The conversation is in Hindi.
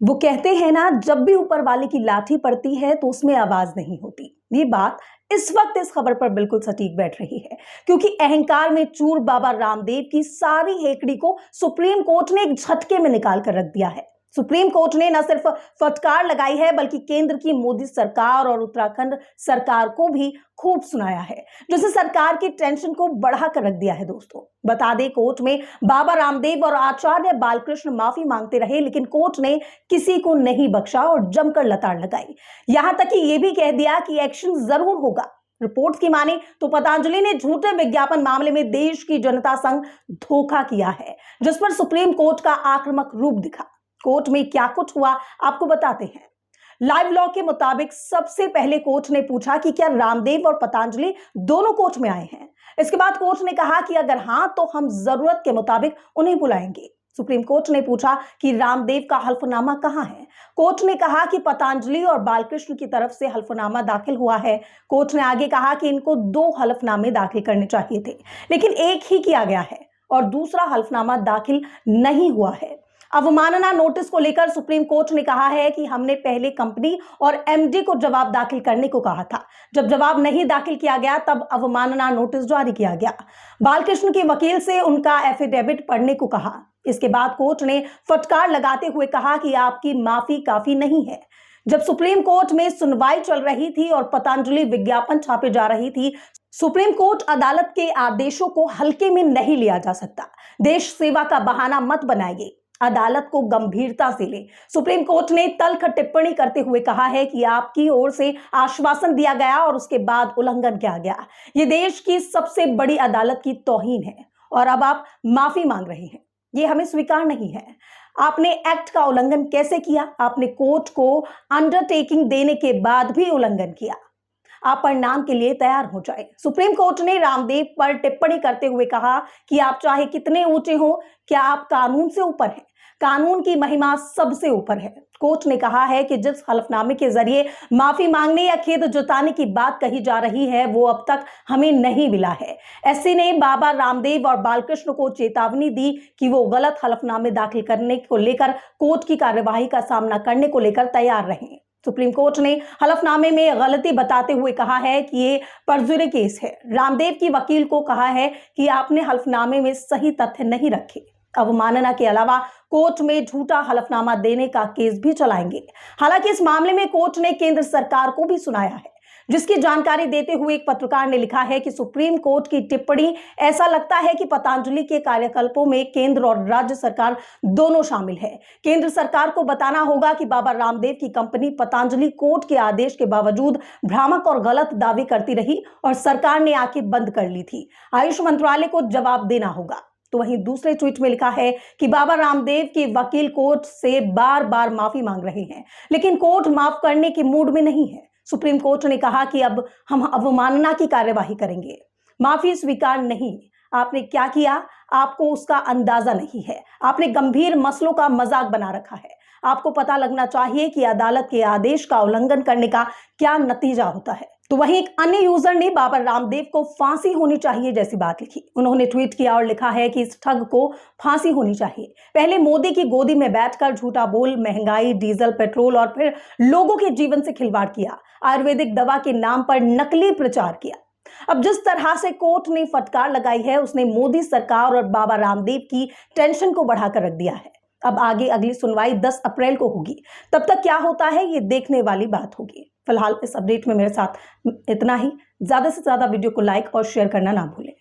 वो कहते हैं ना, जब भी ऊपर वाले की लाठी पड़ती है तो उसमें आवाज नहीं होती। ये बात इस वक्त इस खबर पर बिल्कुल सटीक बैठ रही है, क्योंकि अहंकार में चूर बाबा रामदेव की सारी हेकड़ी को सुप्रीम कोर्ट ने एक झटके में निकाल कर रख दिया है। सुप्रीम कोर्ट ने न सिर्फ फटकार लगाई है, बल्कि केंद्र की मोदी सरकार और उत्तराखंड सरकार को भी खूब सुनाया है, जिससे सरकार की टेंशन को बढ़ा कर रख दिया है। दोस्तों, बता दें, कोर्ट में बाबा रामदेव और आचार्य बालकृष्ण माफी मांगते रहे, लेकिन कोर्ट ने किसी को नहीं बख्शा और जमकर लताड़ लगाई। यहां तक कि यह भी कह दिया कि एक्शन जरूर होगा। रिपोर्ट्स की माने तो पतंजलि ने झूठे विज्ञापन मामले में देश की जनता संग धोखा किया है, जिस पर सुप्रीम कोर्ट का आक्रामक रूप दिखा। कोर्ट में क्या कुछ हुआ, आपको बताते हैं। लाइव लॉ के मुताबिक सबसे पहले कोर्ट ने पूछा कि क्या रामदेव और पतंजलि दोनों कोर्ट में आए हैं। इसके बाद कोर्ट ने कहा कि अगर हां, तो हम जरूरत के मुताबिक उन्हें बुलाएंगे। सुप्रीम कोर्ट ने पूछा कि रामदेव का हल्फनामा कहां है। कोर्ट ने कहा कि पतंजलि और बालकृष्ण की तरफ से हल्फनामा दाखिल हुआ है। कोर्ट ने आगे कहा कि इनको 2 हल्फनामे दाखिल करने चाहिए थे, लेकिन एक ही किया गया है और दूसरा हल्फनामा दाखिल नहीं हुआ है। अवमानना नोटिस को लेकर सुप्रीम कोर्ट ने कहा है कि हमने पहले कंपनी और एमडी को जवाब दाखिल करने को कहा था। जब जवाब नहीं दाखिल किया गया, तब अवमानना नोटिस जारी किया गया। बालकृष्ण के वकील से उनका एफिडेविट पढ़ने को कहा। इसके बाद कोर्ट ने फटकार लगाते हुए कहा कि आपकी माफी काफी नहीं है। जब सुप्रीम कोर्ट में सुनवाई चल रही थी और पतंजलि विज्ञापन छापे जा रही थी, सुप्रीम कोर्ट अदालत के आदेशों को हल्के में नहीं लिया जा सकता। देश सेवा का बहाना मत बनाइए, अदालत को गंभीरता से ले। सुप्रीम कोर्ट ने तल्ख टिप्पणी करते हुए कहा है कि आपकी ओर से आश्वासन दिया गया और उसके बाद उल्लंघन किया गया। यह देश की सबसे बड़ी अदालत की तौहीन है और अब आप माफी मांग रहे हैं। ये हमें स्वीकार नहीं है। आपने एक्ट का उल्लंघन कैसे किया? आपने कोर्ट को अंडरटेकिंग देने के बाद भी उल्लंघन किया। आप परिणाम के लिए तैयार हो जाए। सुप्रीम कोर्ट ने रामदेव पर टिप्पणी करते हुए कहा कि आप चाहे कितने ऊंचे हो, क्या आप कानून से ऊपर हैं? कानून की महिमा सबसे ऊपर है। कोर्ट ने कहा है कि जिस हलफनामे के जरिए माफी मांगने या खेद जताने की बात कही जा रही है, वो अब तक हमें नहीं मिला है। एससी ने बाबा रामदेव और बालकृष्ण को चेतावनी दी कि वो गलत हलफनामे दाखिल करने को लेकर कोर्ट की कार्यवाही का सामना करने को लेकर तैयार रहें। सुप्रीम कोर्ट ने हलफनामे में गलती बताते हुए कहा है कि ये फर्जी केस है। रामदेव की वकील को कहा है कि आपने हलफनामे में सही तथ्य नहीं रखे। अवमानना के अलावा कोर्ट में झूठा हलफनामा देने का केस भी चलाएंगे। हालांकि इस मामले में कोर्ट ने केंद्र सरकार को भी सुनाया है, जिसकी जानकारी देते हुए एक पत्रकार ने लिखा है कि सुप्रीम कोर्ट की टिप्पणी, ऐसा लगता है कि पतंजलि के कार्यकल्पों में केंद्र और राज्य सरकार दोनों शामिल है। केंद्र सरकार को बताना होगा कि बाबा रामदेव की कंपनी पतंजलि कोर्ट के आदेश के बावजूद भ्रामक और गलत दावे करती रही और सरकार ने आंखें बंद कर ली थी। आयुष मंत्रालय को जवाब देना होगा। तो वहीं दूसरे ट्वीट में लिखा है कि बाबा रामदेव के वकील कोर्ट से बार बार माफी मांग रहे हैं, लेकिन कोर्ट माफ करने के मूड में नहीं है। सुप्रीम कोर्ट ने कहा कि अब हम अवमानना की कार्यवाही करेंगे, माफी स्वीकार नहीं। आपने क्या किया, आपको उसका अंदाजा नहीं है। आपने गंभीर मसलों का मजाक बना रखा है। आपको पता लगना चाहिए कि अदालत के आदेश का उल्लंघन करने का क्या नतीजा होता है। तो वहीं एक अन्य यूजर ने बाबा रामदेव को फांसी होनी चाहिए जैसी बात लिखी। उन्होंने ट्वीट किया और लिखा है कि इस ठग को फांसी होनी चाहिए। पहले मोदी की गोदी में बैठकर झूठा बोल, महंगाई, डीजल, पेट्रोल और फिर लोगों के जीवन से खिलवाड़ किया। आयुर्वेदिक दवा के नाम पर नकली प्रचार किया। अब जिस तरह से कोर्ट ने फटकार लगाई है, उसने मोदी सरकार और बाबा रामदेव की टेंशन को बढ़ाकर रख दिया है। अब आगे अगली सुनवाई 10 अप्रैल को होगी। तब तक क्या होता है, ये देखने वाली बात होगी। फिलहाल इस अपडेट में मेरे साथ इतना ही। ज्यादा से ज्यादा वीडियो को लाइक और शेयर करना ना भूलें।